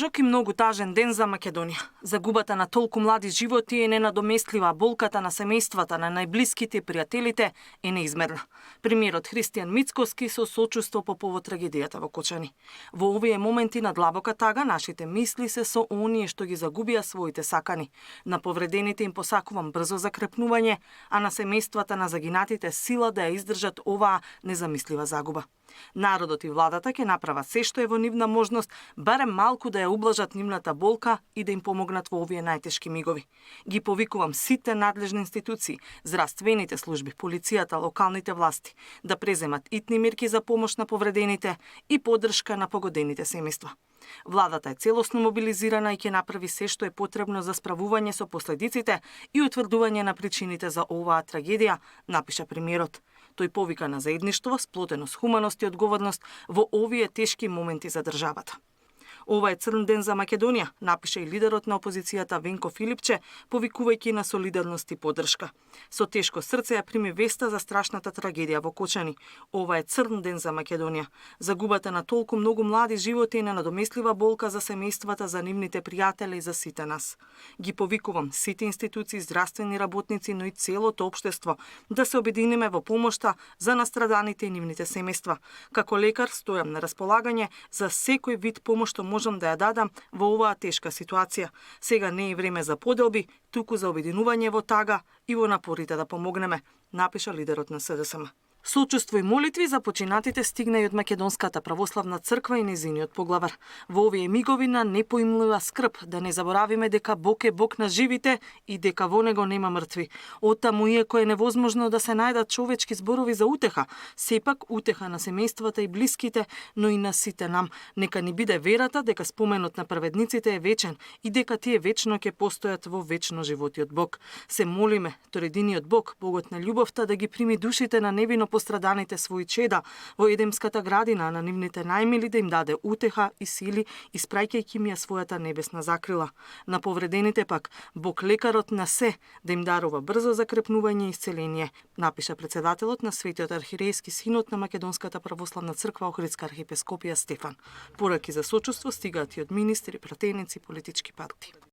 Тежок и многу тажен ден за Македонија. Загубата на толку млади животи е ненадоместлива, болката на семејствата, на најблиските и пријателите е неизмерна. Премиерот Христијан Мицкоски со сочувство по повод трагедијата во Кочани. Во овие моменти на длабока тага нашите мисли се со оние што ги загубија своите сакани. На повредените им посакувам брзо закрепнување, а на семејствата на загинатите сила да ја издржат оваа незамислива загуба. Народот и владата ќе направат се што е во нивна можност, барем малку да ја ублажат нивната болка и да им помогнат во овие најтешки мигови. Ги повикувам сите надлежни институции, здравствените служби, полицијата, локалните власти да преземат итни мерки за помош на повредените и поддршка на погодените семејства. Владата е целосно мобилизирана и ќе направи се што е потребно за справување со последиците и утврдување на причините за оваа трагедија, напиша премиерот. Тој повика на заедништво, сплотеност, хуманост и одговорност во овие тешки моменти за државата. Ова е црн ден за Македонија, напиша и лидерот на опозицијата Венко Филипче, повикувајќи на солидарност и поддршка. Со тешко срце ја прими веста за страшната трагедија во Кочани. Ова е црн ден за Македонија. Загубата на толку многу млади животи е ненадомислива болка за семејствата, за нивните пријатели и за сите нас. Ги повикувам сите институции, здравствени работници, но и целото општество да се обединиме во помошта за настраданите и нивните семејства. Како лекар стојам на располагање за секој вид помош што можам да ја дадам во оваа тешка ситуација. Сега не е време за поделби, туку за обединување во тага и во напорите да помогнеме, напиша лидерот на СДСМ. Сочувство и молитви за починатите стигна и од Македонската православна црква и нејзиниот поглавар. Во овие мигови на непоимлива скрб да не заборавиме дека Бог е Бог на живите и дека во него нема мртви. Оттаму, иако е невозможно да се најдат човечки зборови за утеха, сепак утеха на семејствата и блиските, но и на сите нам. Нека ни биде верата дека споменот на праведниците е вечен и дека тие вечно ќе постојат во вечно животиот Бог. Се молиме троединиот Бог, Богот на љубовта, да ги прими душите на невино постраданите своји чеда во Едемската градина, на нивните најмили да им даде утеха и сили, испраќајќи им ја својата небесна закрила. На повредените пак, Бог лекарот на се, да им дарува брзо закрепнување и исцеление, напиша председателот на Светиот архиерејски синод на Македонската православна црква Охридска архиепископија Стефан. Пораки за сочувство стигаат и од министри, пратеници, политички партии.